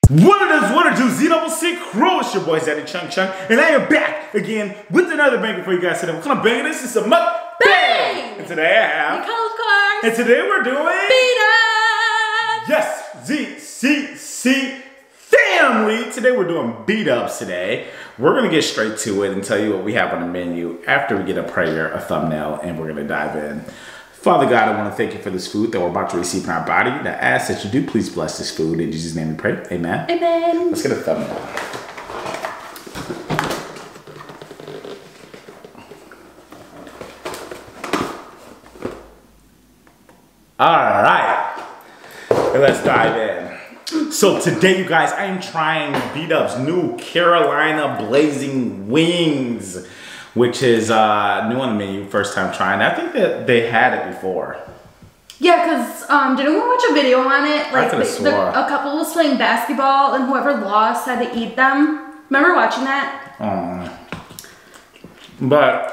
What it do, ZCCCrew, it's your boy ZaddyChunkChunk, and I am back again with another banger for you guys today. What kind of banger this is? A mukbang! And today I have... The and today we're doing... beat-ups! Yes, ZCCFamily! Today we're doing beat-ups today. We're going to get straight to it and tell you what we have on the menu after we get a prayer, a thumbnail, and we're going to dive in. Father God, I want to thank you for this food that we're about to receive in our body. And I ask that you do please bless this food. In Jesus' name we pray. Amen. Amen. Let's get a thumbnail. Alright. Let's dive in. So today, you guys, I am trying beat-ups new Carolina Blazing Wings, which is new on the menu, first time trying. I think that they had it before. Yeah, because didn't we watch a video on it? Like a couple was playing basketball and whoever lost had to eat them. Remember watching that? But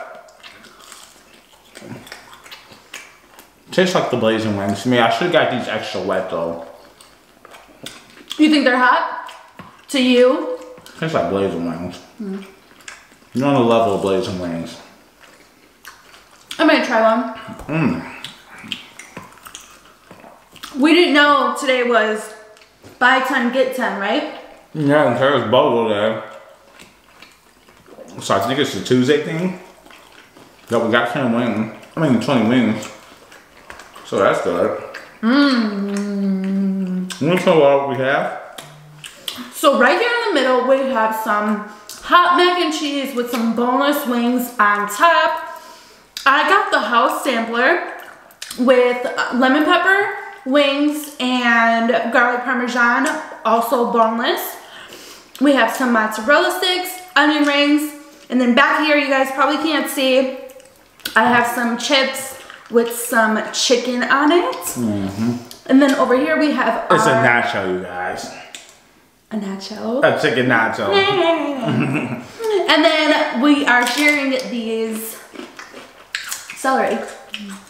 tastes like the Blazing Wings to me. I should have got these extra wet though. You think they're hot? To you? Tastes like Blazing Wings. You're on the level of Blazing Wings. I'm gonna try one. We didn't know today was buy 10, get 10, right? Yeah, and Tara's BOGO there. So I think it's a Tuesday thing that we got 10 wings. I mean 20 wings. So that's good. You want to know what we have? So right here in the middle we have some hot mac and cheese with some boneless wings on top. I got the house sampler with lemon pepper wings and garlic parmesan, also boneless. We have some mozzarella sticks, onion rings, and then back here, you guys probably can't see, I have some chips with some chicken on it. And then over here we have it's a nacho, you guys. A nacho? A chicken nacho. And then we are sharing these celery.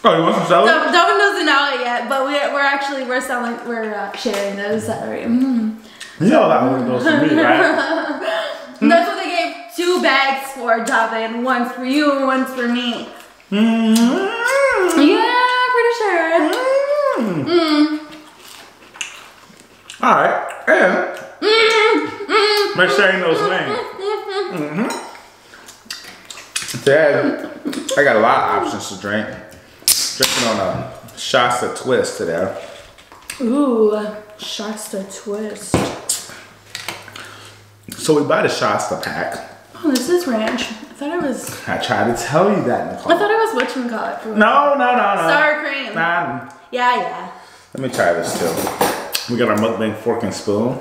Oh, you want some celery? So Devin doesn't know it yet, but we're sharing those celery. You know that one goes to me, right? That's what they gave 2 bags for, Devin. One's for you and one's for me. Yeah, pretty sure. All right, and we're sharing those wings. Dad, I got a lot of options to drink. Drinking on a Shasta Twist today. Ooh, Shasta Twist. So we buy the Shasta pack. Oh, this is ranch. I thought it was... I tried to tell you that, Nicole. I thought it was whatchamacallit. No. Sour cream. Nah. Yeah. Let me try this too. We got our mukbang fork and spoon.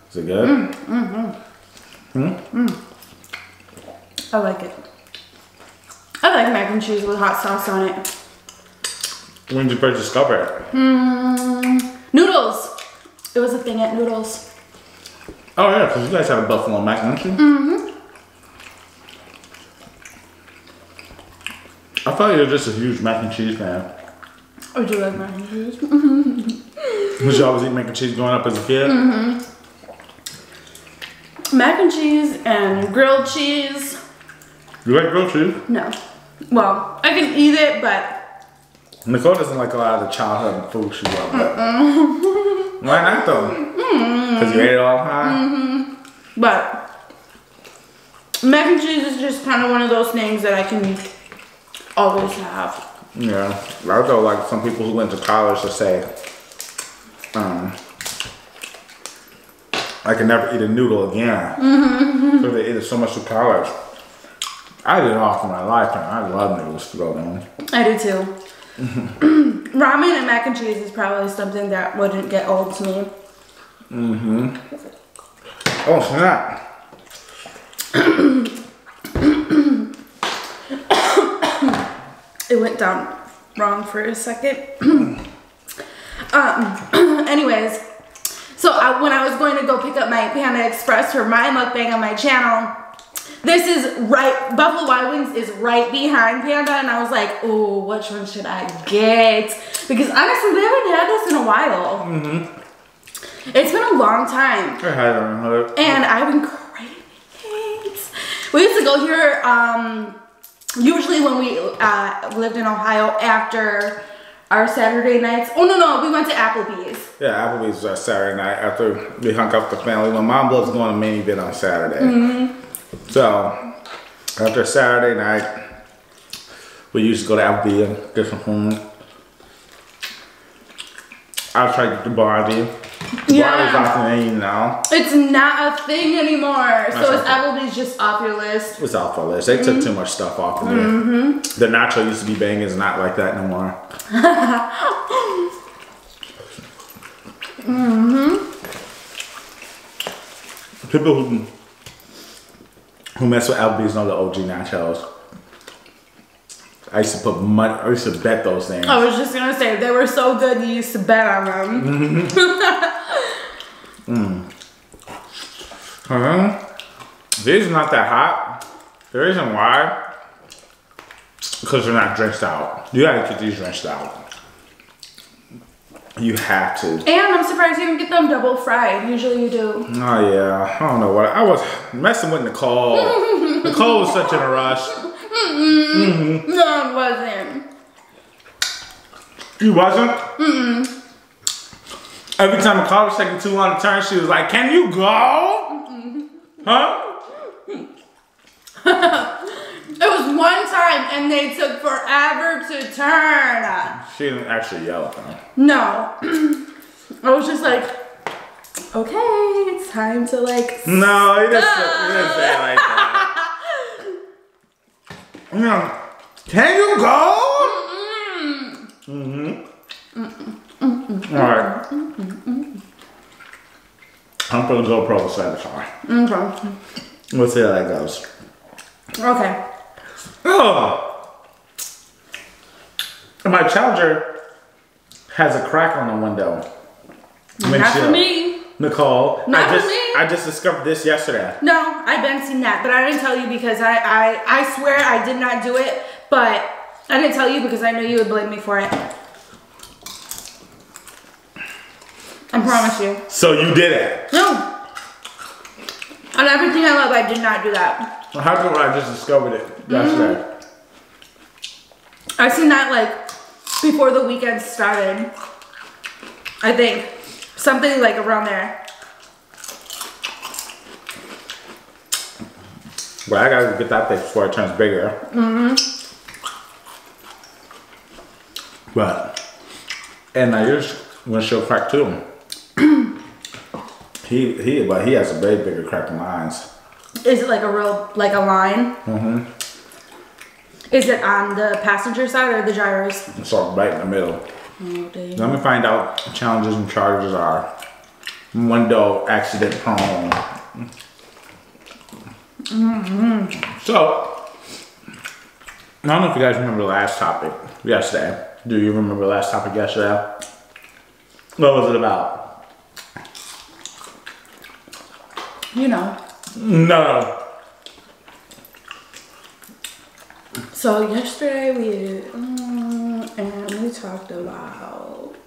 Is it good? I like it. I like mac and cheese with hot sauce on it. When did you first discover it? Noodles. It was a thing at Noodles. Oh yeah, because you guys have a buffalo mac, don't you? I thought you were just a huge mac and cheese fan. I do like mac and cheese. Was you always eat mac and cheese growing up as a kid? Mac and cheese and grilled cheese. You like grilled cheese? No. Well, I can eat it, but... Nicole doesn't like a lot of the childhood food she loved. Why not though? Because you ate it all the time? But mac and cheese is just kind of one of those things that I can always have. Yeah. I know like some people who went to college to say, I can never eat a noodle again. So they ate it so much to college. I did it all for my life, and I love noodles to go down. I do too. Ramen and mac and cheese is probably something that wouldn't get old to me. Oh, snap. It went down wrong for a second. Anyways, so when I was going to go pick up my Panda Express for my mukbang on my channel, this is Buffalo Wild Wings is right behind Panda, and I was like, oh, which one should I get? Because honestly, we haven't had this in a while. It's been a long time. And I've been craving it. We used to go here, usually when we lived in Ohio after our Saturday nights. Oh, no, we went to Applebee's. Yeah, Applebee's was Saturday night after we hung out with the family. My mom loves going to main event on Saturday. So, after Saturday night, we used to go to Applebee's and get some food. I'll try to get the Barbie. Barbie's off the menu now. It's not a thing anymore. So is Applebee's just off your list? It's off our list. They took too much stuff off of there. The nacho used to be banging. It's not like that no more. People who mess with Applebee's know the OG nachos. I used to put money, I used to bet those things. I was just gonna say, they were so good you used to bet on them. These are not that hot. The reason why, because they're not drenched out. You gotta get these drenched out. You have to. And I'm surprised you didn't get them double fried. Usually you do. Oh yeah, I don't know what. I was messing with Nicole. Nicole was such in a rush. No, it wasn't. You wasn't? Every time a car was taking too long to turn, she was like, "Can you go?" Huh? It was one time and they took forever to turn. She didn't actually yell at them. No. I was just like, okay, it's time to like. No, you didn't say it like that. Can you go? Alright. I'm gonna go pro satisfy. Okay. We'll see how that goes. Okay. Oh! My Challenger has a crack on the window. Not for me. Nicole. Not for me. I just discovered this yesterday. No, I've been seeing that, but I didn't tell you because I swear I did not do it, but I didn't tell you because I knew you would blame me for it. I promise you. So you did it? No. On everything I love, I did not do that. How come I just discovered it yesterday? I seen that like before the weekend started. I think. Something like around there. Well, I gotta get that fixed before it turns bigger. But, and now yours windshield crack too. But he has a way bigger crack than mine. Is it like a real, like a line? Is it on the passenger side or the driver's? It's all right in the middle. Oh, dang. Let me find out what Challengers and Chargers are. Window accident prone. So, I don't know if you guys remember the last topic yesterday. Do you remember the last topic yesterday? What was it about? You know. No. So yesterday we and we talked about.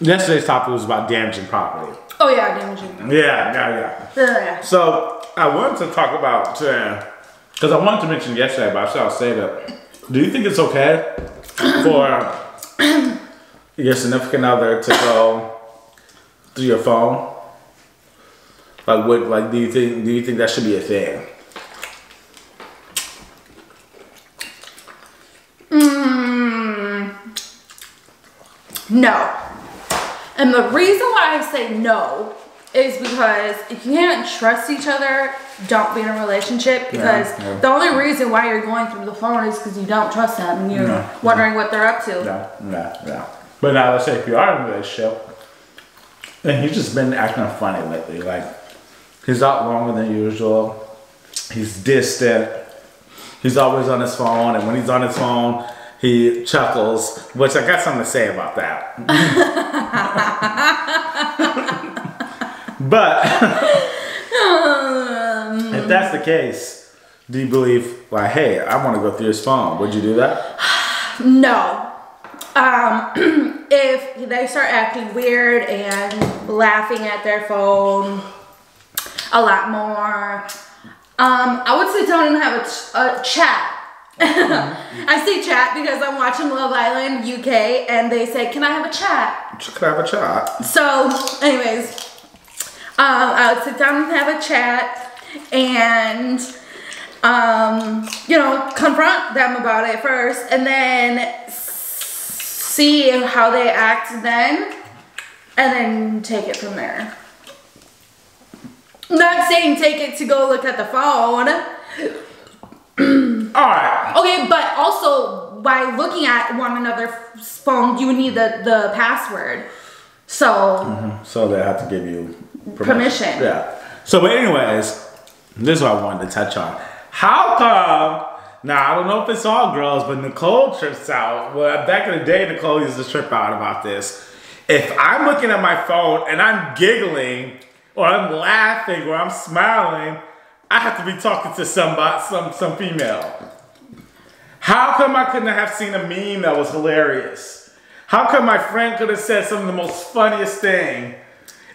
Yesterday's topic was about damaging property. Oh yeah, damaging. Yeah. So I wanted to talk about because I wanted to mention yesterday, but I shall say that. Do you think it's okay for your significant other to go through your phone? Like, do you think that should be a thing? No. And the reason why I say no is because if you can't trust each other, don't be in a relationship. Because the only reason why you're going through the phone is because you don't trust them and you're wondering what they're up to. Yeah. But now let's say if you are in a relationship and he's just been acting funny lately, like he's out longer than usual, he's distant, he's always on his phone, and when he's on his phone, he chuckles, which I got something to say about that. But if that's the case, do you believe, like, hey, I want to go through his phone? Would you do that? No. if they start acting weird and laughing at their phone a lot more, I would sit down and have a chat. I say chat because I'm watching Love Island UK and they say, can I have a chat? Can I have a chat? So, anyways, I would sit down and have a chat and, you know, confront them about it first and then see how they act then and then take it from there. I'm not saying take it to go look at the phone. Alright. Okay, but also by looking at one another's phone, you would need the password. So So they have to give you permission. Yeah. So, but anyways, this is what I wanted to touch on. How come? Now I don't know if it's all girls, but Nicole trips out. Well, back in the day, Nicole used to trip out about this. If I'm looking at my phone and I'm giggling, or I'm laughing, or I'm smiling, I have to be talking to somebody, some female. How come I couldn't have seen a meme that was hilarious? How come my friend could have said some of the most funniest thing?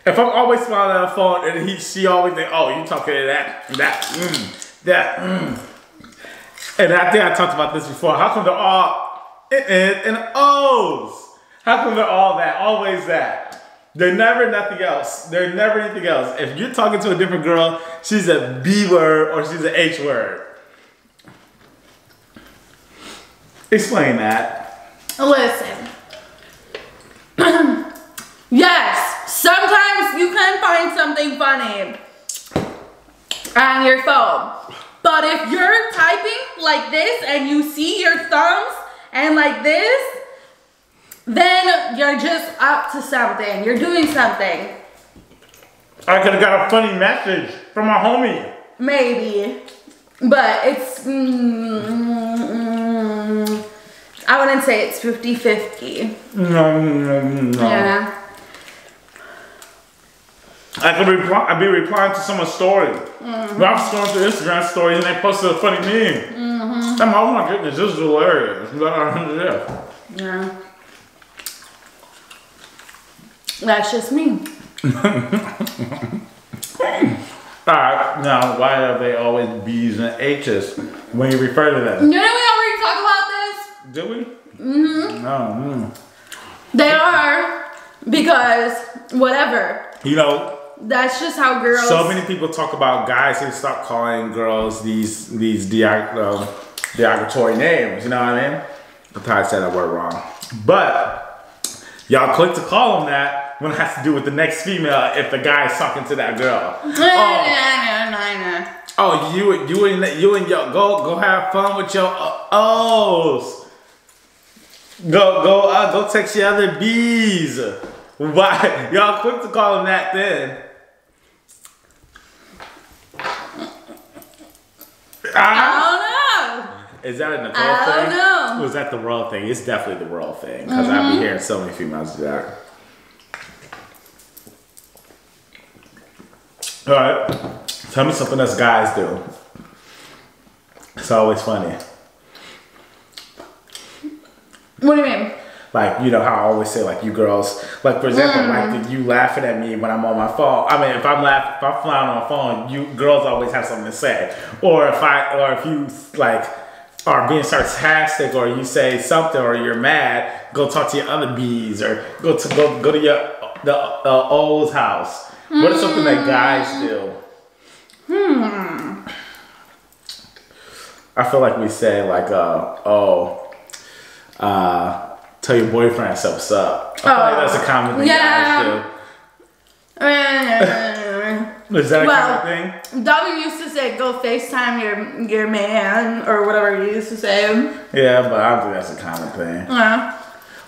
If I'm always smiling at a phone and she always think, oh, you talking to that. And I think I talked about this before. How come they're all and O's? How come they're all that? Always that. They're never nothing else. They're never anything else. If you're talking to a different girl, she's a B word or she's an H word. Explain that. Listen. Yes, sometimes you can find something funny on your phone. But if you're typing like this and you see your thumbs and like this, then you're just up to something. You're doing something. I could have got a funny message from my homie. Maybe. But it's, I wouldn't say it's 50-50. No. Yeah. I'd be replying to someone's story. But I'm scrolling through Instagram stories and they posted a funny meme. I'm like, oh my goodness, this is hilarious. Yeah. That's just me. Alright, now why are they always B's and H's when you refer to them? Didn't we already talk about this? Did we? No. They are because whatever. You know, that's just how girls. so many people talk about guys who stop calling girls these derogatory names. You know what I mean? I thought I said that word wrong, but y'all quick to call them that when it has to do with the next female if the guy is talking to that girl. Oh, you and your go have fun with your O's. Go text your other B's. Why y'all quick to call them that then? I don't know. Is that a Nicole thing? I don't know. Or is that the world thing? It's definitely the world thing because I be hearing so many females do that. All right, tell me something else guys do. It's always funny. What do you mean? Like, you know how I always say, like, you girls, like, for example, like, you laughing at me when I'm on my phone. I mean, if I'm flying on my phone, you girls always have something to say. Or if you, like, are being sarcastic, or you say something, or you're mad, go talk to your other B's, or go to the O's house. What is something that guys do? I feel like we say, like, tell your boyfriend so what's up. I feel like that's a common thing guys do. Is that a common thing? Dobby used to say, go FaceTime your man, or whatever he used to say. Yeah, but I don't think that's a common thing.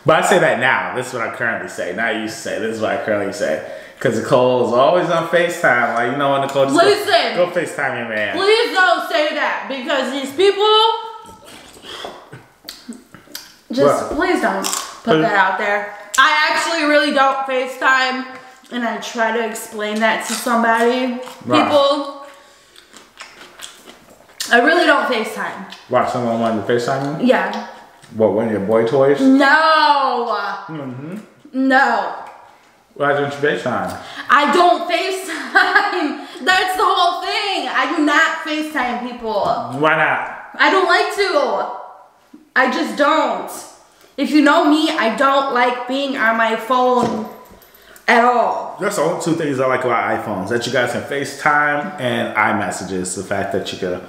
But I say that now. This is what I currently say. Not I used to say. This is what I currently say. Because Nicole's always on FaceTime. Like, you know what, Nicole? Just go FaceTime your man. Please don't say that, because these people... please don't put that out there. I actually really don't FaceTime, and I try to explain that to somebody. People, I really don't FaceTime. Watch someone wanting to FaceTime you? Yeah. What, one of your boy toys? No. No. Why don't you FaceTime? I don't FaceTime. That's the whole thing. I do not FaceTime people. Why not? I don't like to. I just don't. If you know me, I don't like being on my phone at all. That's the only two things I like about iPhones. That you guys can FaceTime and iMessages. The fact that you can,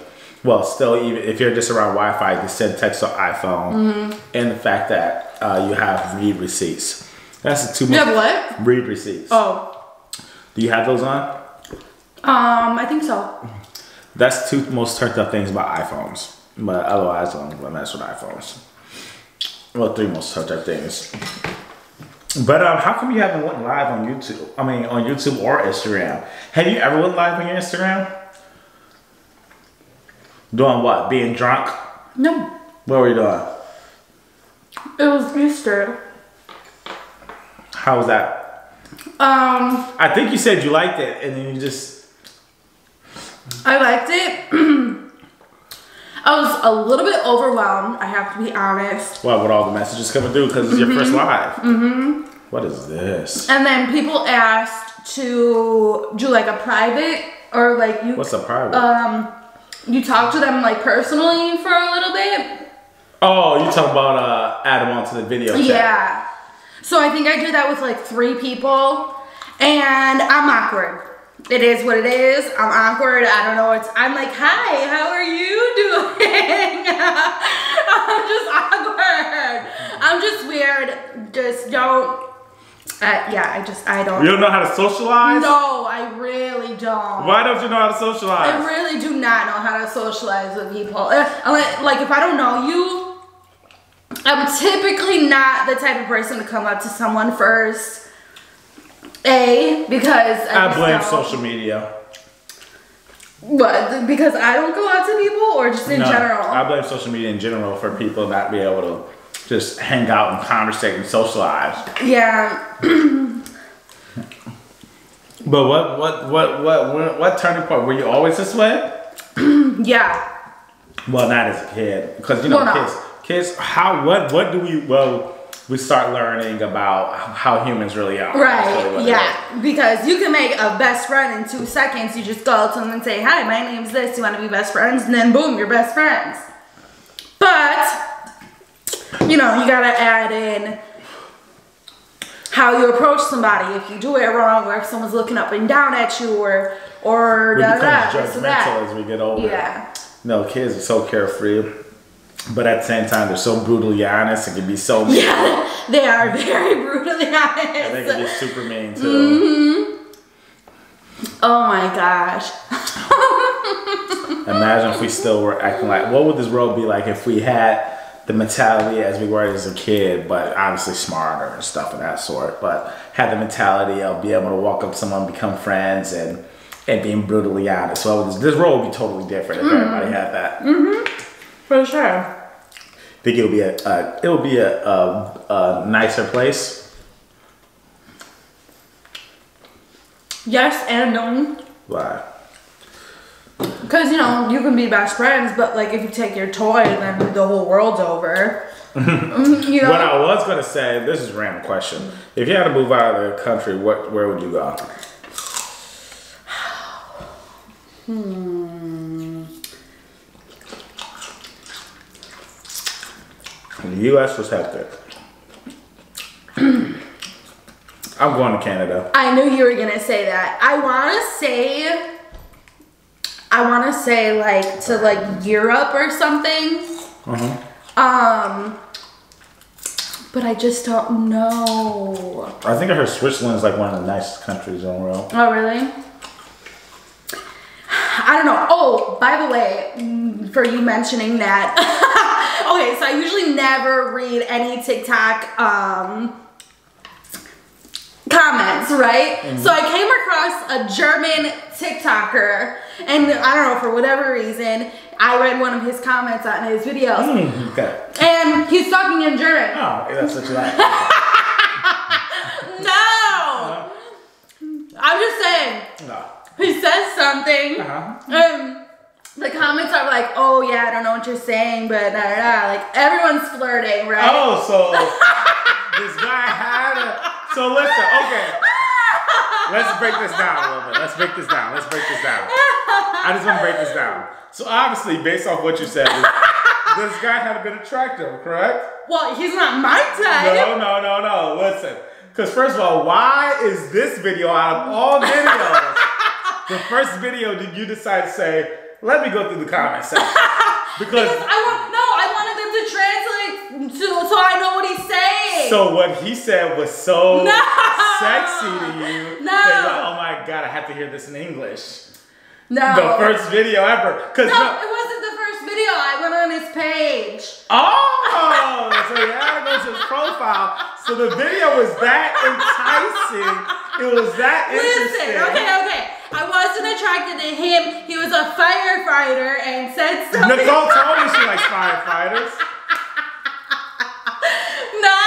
well, still, even if you're just around Wi-Fi, you can send text on iPhone. And the fact that you have read receipts. That's the two most. You have what? Read receipts. Oh. Do you have those on? I think so. That's two most turned up things about iPhones. But otherwise, I don't mess with iPhones. Well, three most turned up things. But how come you haven't went live on YouTube? I mean, on YouTube or Instagram. Have you ever went live on your Instagram? Doing what? Being drunk? No. What were you doing? It was Easter. How was that? I think you said you liked it, and then you just... I liked it. I was a little bit overwhelmed, I have to be honest. What, with all the messages coming through because it's your first live? What is this? And then people asked to do like a private, or like you... What's a private? You talk to them like personally for a little bit. Oh, you talking about add them onto the video chat. Yeah. So I think I did that with like 3 people, and I'm awkward. It is what it is. I'm awkward. I don't know. I'm like, hi, how are you doing? I'm just awkward. I'm just weird. Just don't. I don't. You don't know how to socialize? No, I really don't. Why don't you know how to socialize? I really do not know how to socialize with people. Like if I don't know you, I'm typically not the type of person to come up to someone first. Because I blame social media. What? Because I don't go out to people, or just in general? I blame social media in general for people not being able to just hang out and conversate and socialize. Yeah. But what turning point? Were you always this way? Yeah. Well, not as a kid, because you know, kids. What do we start learning about how humans really are. Right, yeah. Because you can make a best friend in 2 seconds. You just go up to them and say, hi, my name's this. You want to be best friends? And then boom, you're best friends. But, you know, you got to add in how you approach somebody. If you do it wrong, or if someone's looking up and down at you, or we become judgmental as we get older. Yeah. No, kids are so carefree. But at the same time, they're so brutally honest. It can be so mean. Yeah, they are very brutally honest. And they can be super mean too. Oh my gosh. Imagine if we still were acting like, what would this world be like if we had the mentality as we were as a kid, but obviously smarter and stuff of that sort, but had the mentality of being able to walk up to someone, become friends, and being brutally honest. So this world would be totally different if everybody had that. For sure. Think it'll be a nicer place? Yes and no. Why? Because, you know, you can be best friends, but like if you take your toy, then the whole world's over. You know? What I was gonna say, this is a random question. If you had to move out of the country, where would you go? The U.S. was hectic. I'm going to Canada. I knew you were gonna say that. I wanna say like to like Europe or something. But I just don't know. I think I heard Switzerland is like one of the nicest countries in the world. Oh really? I don't know. Oh, by the way, for you mentioning that. Okay, so I usually never read any TikTok comments, right? So I came across a German TikToker, and I don't know, for whatever reason, I read one of his comments on his videos. Okay. And he's talking in German. Oh, that's what you like. No! I'm just saying. No. He says something. the comments are like, oh yeah, I don't know what you're saying, but da, da, da. Like everyone's flirting, right? Oh, so this guy had a. So listen, okay. Let's break this down a little bit. Let's break this down. I just want to break this down. So obviously, based off what you said, this guy had been attractive, correct? Well, he's not my type. No. Listen. Because first of all, why is this video out of all videos, the first video did you decide to say, let me go through the comment section? Because I wanted them to translate so I know what he's saying. So what he said was so sexy to you. No. That you're like, oh my God, I have to hear this in English. No. The first video ever. No, it wasn't the first video. I went on his page. Oh, so you had to go to his profile. So the video was that enticing. It was that interesting. Listen, okay. I wasn't attracted to him. He was a firefighter and said something. Nicole told me she likes firefighters. No.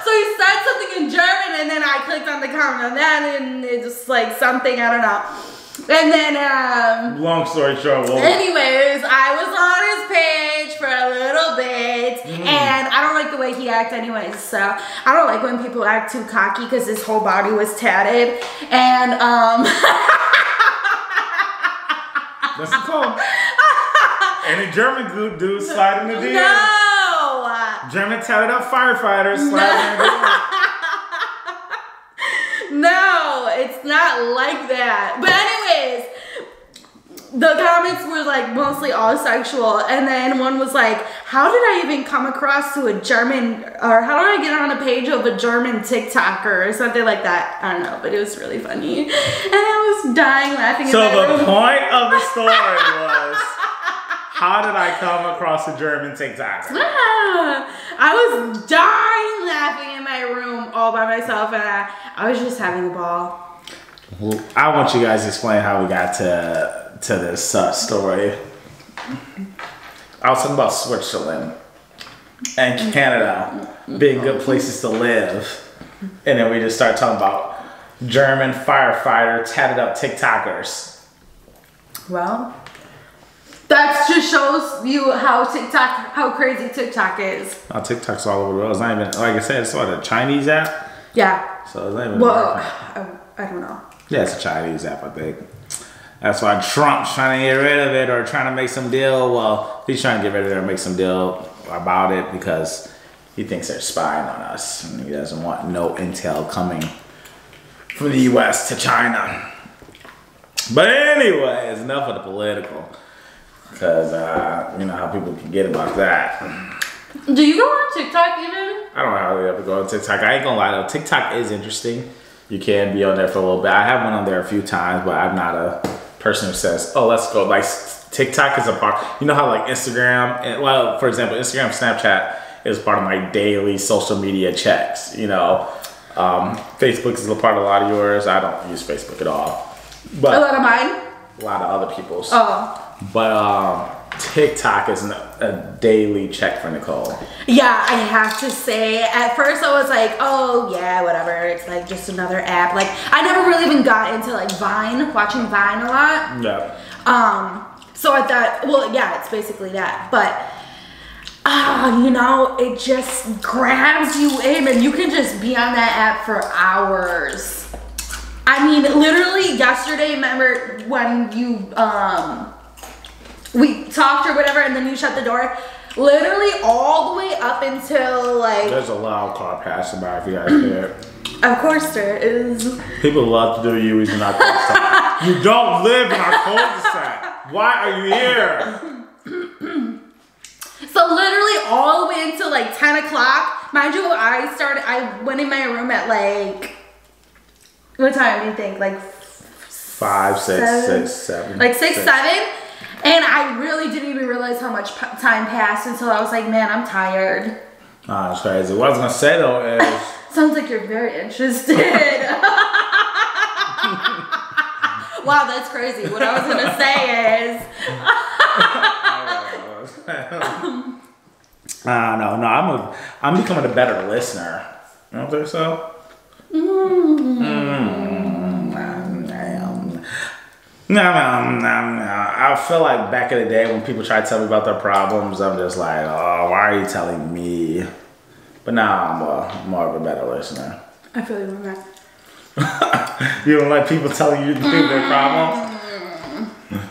So he said something in German and then I clicked on the comment on that and it just like something, I don't know. And then, long story short, anyways, I was on his page for a little bit, and I don't like the way he acts anyways, so I don't like when people act too cocky because his whole body was tatted, and, That's cool. Any German dude slide in the DM? No! German tatted up firefighters slide in the DM. No, it's not like that. But anyways, the comments were like mostly all sexual, and then one was like, how did I even come across to a German, or how did I get on a page of a German TikToker or something like that? I don't know, but it was really funny. And I was dying laughing. So the point of the story was, how did I come across a German TikToker? I was dying laughing in my room all by myself, and I was just having a ball. Well, I want you guys to explain how we got to this story. I was talking about Switzerland and Canada being good places to live, and then we just started talking about German firefighter tatted up TikTokers. Well, that just shows you how crazy TikTok is. Oh, TikTok's all over the world. It's not even, like I said, it's what, a Chinese app? Yeah. So it's not even I don't know. Yeah, it's a Chinese app, I think. That's why Trump's trying to get rid of it or trying to make some deal. Well, he's trying to get rid of it or make some deal about it because he thinks they're spying on us. And he doesn't want no intel coming from the US to China. But anyways, enough of the political. Because, you know how people can get about that. Do you go on TikTok even? I don't hardly ever go on TikTok. I ain't gonna lie though, TikTok is interesting. You can be on there for a little bit. I have went on there a few times, but I'm not a person who says, oh, let's go. Like TikTok is a part, you know how like Instagram, and, well, for example, Instagram, Snapchat is part of my daily social media checks, you know. Facebook is a part of a lot of yours. I don't use Facebook at all. But a lot of mine? A lot of other people's. Oh. But TikTok is a daily check for Nicole. Yeah, I have to say, at first I was like, oh yeah, whatever. It's like just another app. Like I never really even got into like Vine, watching Vine a lot. Yeah. So I thought, well, yeah, it's basically that. But you know, it just grabs you in, and you can just be on that app for hours. I mean, literally yesterday, remember when you we talked or whatever, and then you shut the door? Literally all the way up until like... There's a loud car passing by if you guys hear it. Of course there is. People love to do U's in our cul-de-sac. You don't live in our cul-de-sac. Why are you here? So literally all the way until like 10 o'clock. Mind you, I went in my room at like... What time do you think? Like 5, 6, 7. Like 6, 7? And I really didn't even realize how much time passed until I was like, man, I'm tired. Oh, that's crazy. What I was going to say, though, is... Sounds like you're very interested. Wow, that's crazy. What I was going to say is... No, I'm becoming a better listener. You don't think so? No. I feel like back in the day when people try to tell me about their problems, I'm just like, oh, why are you telling me? But now I'm more of a better listener. I feel you on that. You don't like people telling you their problems?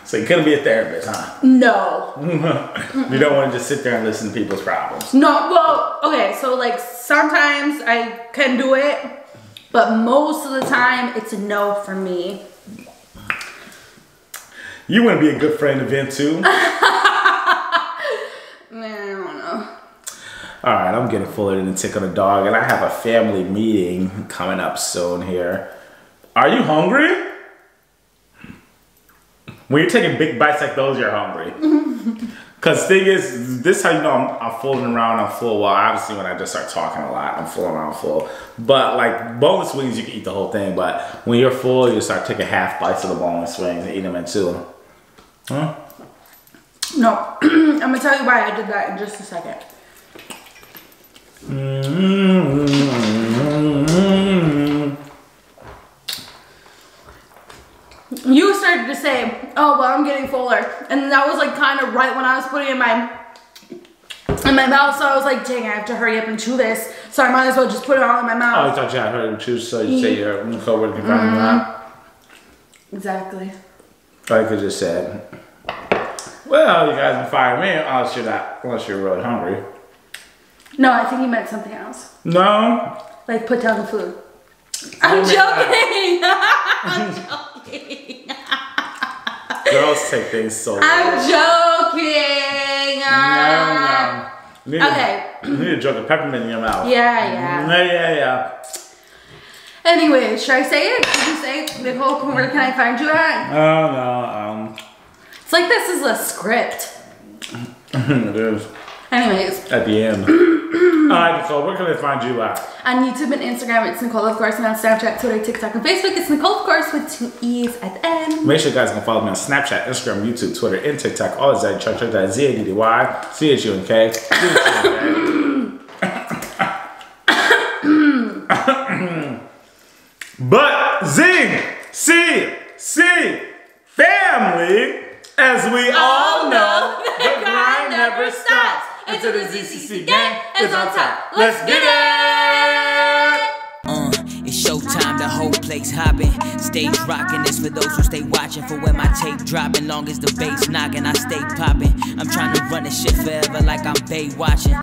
So you couldn't be a therapist, huh? No. You don't want to just sit there and listen to people's problems. No, well, okay, so like sometimes I can do it, but most of the time it's a no for me. You wouldn't be a good friend to vent to. Man, I don't know. All right, I'm getting fuller than a tick on a dog, and I have a family meeting coming up soon here. Are you hungry? When you're taking big bites like those, you're hungry. Because thing is, this is how you know I'm fooling around, I'm full. Well, obviously when I just start talking a lot, I'm fooling around full. But like boneless wings, you can eat the whole thing. But when you're full, you start taking half bites of the boneless wings and eat them in two. Huh? No, I'm gonna tell you why I did that in just a second. You started to say, oh, well, I'm getting fuller. And that was like kind of right when I was putting it in my mouth. So I was like, dang, I have to hurry up and chew this. So I might as well just put it all in my mouth. Oh, I thought you had heard to chew, so you say your coworker can find you out. Exactly. I could just said, well, you guys can fire me unless you're really hungry. No, I think he meant something else. No. Like put down the food. I'm joking. I'm joking. Girls take things so I'm joking. No. Okay. You need a drug of peppermint in your mouth. Yeah. Anyway, should I say it? Should you say it? Nicole, where can I find you at? Oh, no. It's like this is a script. It is. Anyways. At the end. Alright, Nicole, where can I find you at? On YouTube and Instagram, it's Nicole, of course, and on Snapchat, Twitter, TikTok, and Facebook, it's Nicole, of course, with 2 E's at the end. Make sure you guys can follow me on Snapchat, Instagram, YouTube, Twitter, and TikTok. All ZaddyChunkChunk, that's ZaddyChunkChunk. But ZCCFamily, as we all know, the grind never stops until the ZCC gang is on top. Let's get it! It's showtime, the whole place hopping. Stage rocking, this for those who stay watching. For when my tape dropping, long as the bass knocking, I stay popping. I'm trying to run this shit forever like I'm Bay watching.